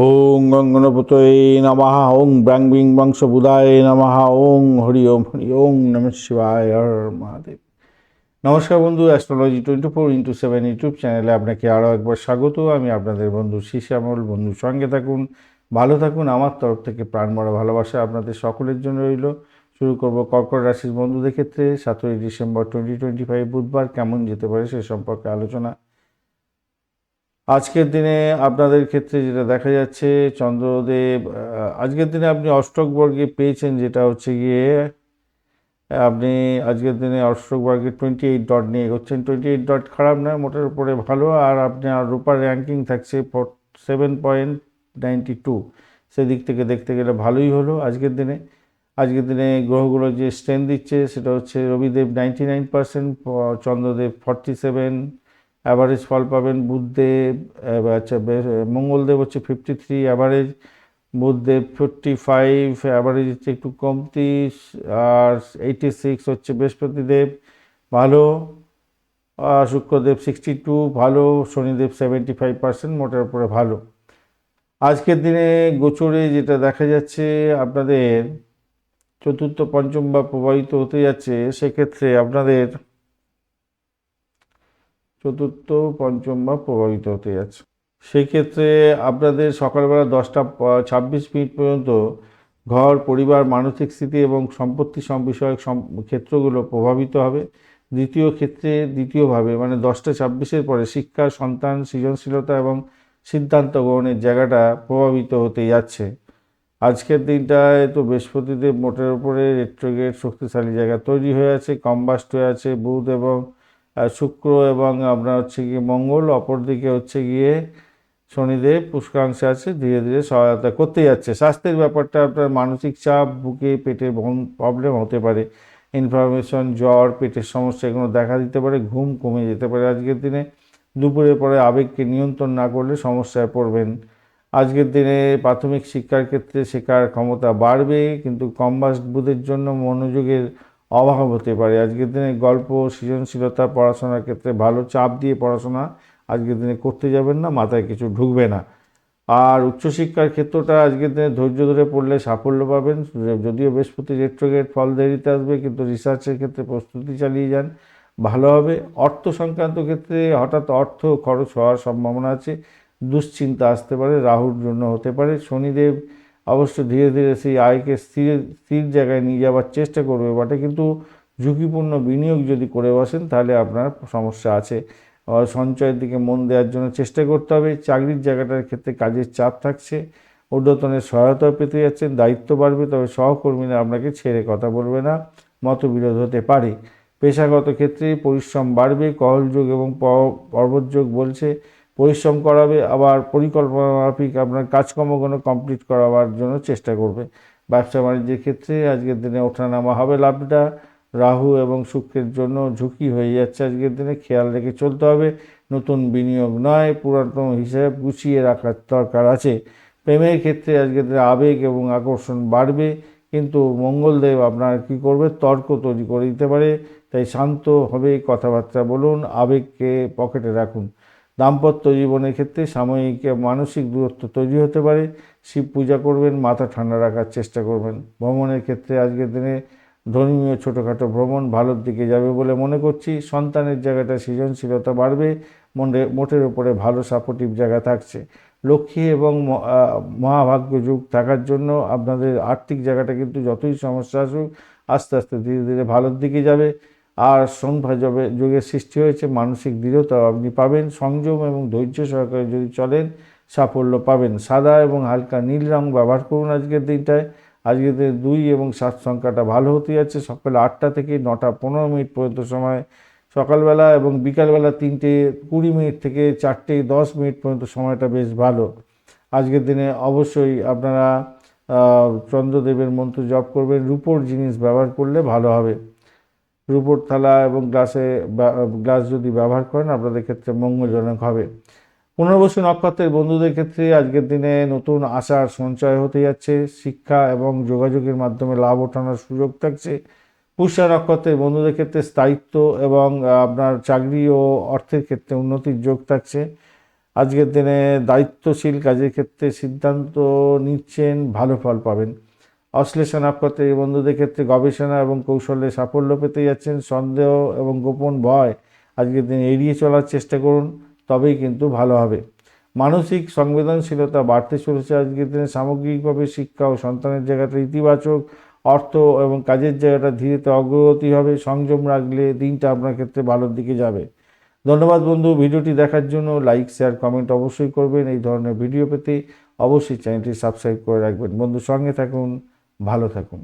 ওং গঙ্গনপতয়ে নমঃ। ওং ব্রাং বিং বংশবুধায় নমঃ। ওং হরি ওং নমঃ শিবায়। হর মহাদেব। নমস্কার বন্ধু, অ্যাস্ট্রোলজি 24x7 ইউটিউব চ্যানেলে আপনাকে আরও একবার স্বাগত। আমি আপনাদের বন্ধু শ্যামল। বন্ধুর সঙ্গে থাকুন, ভালো থাকুন। আমার তরফ থেকে প্রাণ ভরা ভালোবাসা আপনাদের সকলের জন্য রইল। শুরু করব কর্কট রাশির বন্ধুদের ক্ষেত্রে 7ই ডিসেম্বর 2025 বুধবার কেমন যেতে পারে সে সম্পর্কে আলোচনা। আজকের দিনে আপনাদের ক্ষেত্রে যেটা দেখা যাচ্ছে, চন্দ্রদেব আজকের দিনে আপনি অষ্টক বর্গে পেয়েছেন, যেটা হচ্ছে গিয়ে আপনি আজকের দিনে অষ্টক বর্গে 28 ডট নিয়ে এগোচ্ছেন। 28 ডট খারাপ নয়, মোটের উপরে ভালো। আর আপনার রূপার র্যাঙ্কিং থাকছে 7.92, সেদিক থেকে দেখতে গেলে ভালোই হলো আজকের দিনে। আজকের দিনে গ্রহগুলো যে স্ট্রেন্থ দিচ্ছে সেটা হচ্ছে রবিদেব 99%, চন্দ্রদেব 47, অ্যাভারেজ ফল পাবেন। বুধদেব আচ্ছা মঙ্গলদেব হচ্ছে 53 অ্যাভারেজ, বুধদেব 45 অ্যাভারেজ হচ্ছে একটু কমতি, আর 86 হচ্ছে বৃহস্পতিদেব ভালো, আর শুক্রদেব 62 ভালো, শনিদেব 75%, মোটের উপরে ভালো। আজকের দিনে গোচরে যেটা দেখা যাচ্ছে, আপনাদের চতুর্থ পঞ্চম বা প্রবাহিত হতে যাচ্ছে, সেক্ষেত্রে আপনাদের চতুর্থ পঞ্চম বা প্রভাবিত হতে যাচ্ছে। সেক্ষেত্রে আপনাদের সকালবেলা 10টা 26 মিনিট পর্যন্ত ঘর, পরিবার, মানসিক স্থিতি এবং সম্পত্তি বিষয়ক ক্ষেত্রগুলো প্রভাবিত হবে। দ্বিতীয়ভাবে মানে 10টা 26-এর পরে শিক্ষা, সন্তান, সৃজনশীলতা এবং সিদ্ধান্ত গ্রহণের জায়গাটা প্রভাবিত হতে যাচ্ছে। আজকের দিনটায় তো বৃহস্পতিদেব মোটের উপরে রেট্রোগ্রেড শক্তিশালী জায়গা তৈরি হয়ে আছে, কম্বাস্ট হয়ে আছে বুধ এবং শুক্র এবং আপনার হচ্ছে গিয়ে মঙ্গল, অপরদিকে হচ্ছে গিয়ে শনিদেব পুষ্করাংশে আছে, ধীরে ধীরে সহায়তা করতে যাচ্ছে। স্বাস্থ্যের ব্যাপারটা আপনার মানসিক চাপ, বুকে পেটে প্রবলেম হতে পারে, ইনফ্লামেশন, জ্বর, পেটের সমস্যা এগুলো দেখা দিতে পারে, ঘুম কমে যেতে পারে আজকের দিনে। দুপুরের পরে আবেগকে নিয়ন্ত্রণ না করলে সমস্যায় পড়বেন। আজকের দিনে প্রাথমিক শিক্ষার ক্ষেত্রে শেখার ক্ষমতা বাড়বে, কিন্তু কম্বাস্ট বুধের জন্য মনোযোগের অভাব হতে পারে। আজকের দিনে গল্প, সৃজনশীলতা, পড়াশোনার ক্ষেত্রে ভালো চাপ দিয়ে পড়াশোনা আজকের দিনে করতে যাবেন না, মাথায় কিছু ঢুকবে না। আর উচ্চশিক্ষার ক্ষেত্রটা আজকের দিনে ধৈর্য ধরে পড়লে সাফল্য পাবেন। যদিও বৃহস্পতি রেট্রোগ্রেড ফল দেরিতে আসবে, কিন্তু রিসার্চের ক্ষেত্রে প্রস্তুতি চালিয়ে যান, ভালো হবে। অর্থ সংক্রান্ত ক্ষেত্রে হঠাৎ অর্থ খরচ হওয়ার সম্ভাবনা আছে, দুশ্চিন্তা আসতে পারে, রাহুর জন্য হতে পারে। শনিদেব অবশ্য ধীরে ধীরে সেই আয়কে স্থির জায়গায় নিয়ে যাওয়ার চেষ্টা করবে বটে, কিন্তু ঝুঁকিপূর্ণ বিনিয়োগ যদি করে বসেন তাহলে আপনার সমস্যা আছে। সঞ্চয়ের দিকে মন দেওয়ার জন্য চেষ্টা করতে হবে। চাকরির জায়গাটার ক্ষেত্রে কাজের চাপ থাকছে, ঊর্ধ্বতনের সহায়তা পেতে যাচ্ছেন, দায়িত্ব বাড়বে, তবে সহকর্মীরা আপনাকে ছেড়ে কথা বলবে না, মতবিরোধ হতে পারে। পেশাগত ক্ষেত্রে পরিশ্রম বাড়বে, কহলযোগ এবং পর্বতযোগ বলছে পরিশ্রম করাবে, আবার পরিকল্পনা মাফিক আপনার কাজকর্মগুলো কমপ্লিট করাবার জন্য চেষ্টা করবে। ব্যবসা বাণিজ্যের ক্ষেত্রে আজকের দিনে ওঠানামা হবে, লাভটা রাহু এবং শুক্রের জন্য ঝুঁকি হয়ে যাচ্ছে আজকের দিনে, খেয়াল রেখে চলতে হবে। নতুন বিনিয়োগ নয়, পুরাতন হিসেবে গুছিয়ে রাখার দরকার আছে। প্রেমের ক্ষেত্রে আজকের দিনে আবেগ এবং আকর্ষণ বাড়বে, কিন্তু মঙ্গলদেব আপনার কি করবে, তর্ক তৈরি করে দিতে পারে, তাই শান্ত হবে কথাবার্তা বলুন, আবেগকে পকেটে রাখুন। দাম্পত্য জীবনের ক্ষেত্রে সাময়িক মানসিক দূরত্ব তৈরি হতে পারে, শিব পূজা করবেন, মাথা ঠান্ডা রাখার চেষ্টা করবেন। ভ্রমণের ক্ষেত্রে আজকের দিনে ধর্মীয় ছোটোখাটো ভ্রমণ ভালোর দিকে যাবে বলে মনে করছি। সন্তানের জায়গাটা সৃজনশীলতা বাড়বে, মোটের উপরে ভালো সাপোর্টিভ জায়গা থাকছে। লক্ষ্মী এবং মহাভাগ্য যুগ থাকার জন্য আপনাদের আর্থিক জায়গাটা কিন্তু যতই সমস্যা আসুক আস্তে আস্তে ধীরে ধীরে ভালোর দিকে যাবে। আর সন্ধ্যা যুগের সৃষ্টি হয়েছে, মানসিক দৃঢ়তা আপনি পাবেন। সংযম এবং ধৈর্য সহকারে যদি চলেন সাফল্য পাবেন। সাদা এবং হালকা নীল রং ব্যবহার করুন আজকের দিনটায়। আজকের দিনে 2 এবং 7 সংখ্যাটা ভালো হতে যাচ্ছে। সকাল 8টা থেকে 9টা 15 মিনিট পর্যন্ত সময় সকালবেলা, এবং বিকালবেলা 3টে 20 মিনিট থেকে 4টে 10 মিনিট পর্যন্ত সময়টা বেশ ভালো। আজকের দিনে অবশ্যই আপনারা চন্দ্রদেবের মন্ত্র জপ করবেন। রূপোর জিনিস ব্যবহার করলে ভালো হবে। রূপোর থালা এবং গ্লাস যদি ব্যবহার করেন আপনাদের ক্ষেত্রে মঙ্গলজনক হবে। পুনর্বসু নক্ষত্রের বন্ধুদের ক্ষেত্রে আজকের দিনে নতুন আশার সঞ্চয় হতে যাচ্ছে, শিক্ষা এবং যোগাযোগের মাধ্যমে লাভ ওঠানোর সুযোগ থাকছে। পুষ্যা নক্ষত্রের বন্ধুদের ক্ষেত্রে স্থায়িত্ব এবং আপনার চাকরি ও অর্থের ক্ষেত্রে উন্নতির যোগ থাকছে। আজকের দিনে দায়িত্বশীল কাজের ক্ষেত্রে সিদ্ধান্ত নিচ্ছেন, ভালো ফল পাবেন। অশ্লেষা নক্ষত্রে এই বন্ধুদের ক্ষেত্রে গবেষণা এবং কৌশলে সাফল্য পেতে যাচ্ছেন। সন্দেহ এবং গোপন ভয় আজকের দিনে এড়িয়ে চলার চেষ্টা করুন, তবেই কিন্তু ভালো হবে। মানসিক সংবেদনশীলতা বাড়তে চলেছে আজকের দিনে। সামগ্রিকভাবে শিক্ষা ও সন্তানের জায়গাটা ইতিবাচক, অর্থ এবং কাজের জায়গাটা ধীরে ধীরে অগ্রগতি হবে। সংযম রাখলে দিনটা আপনার ক্ষেত্রে ভালোর দিকে যাবে। ধন্যবাদ বন্ধু, ভিডিওটি দেখার জন্য। লাইক, শেয়ার, কমেন্ট অবশ্যই করবেন। এই ধরনের ভিডিও পেতে অবশ্যই চ্যানেলটি সাবস্ক্রাইব করে রাখবেন। বন্ধু, সঙ্গে থাকুন, ভালো থাকুন।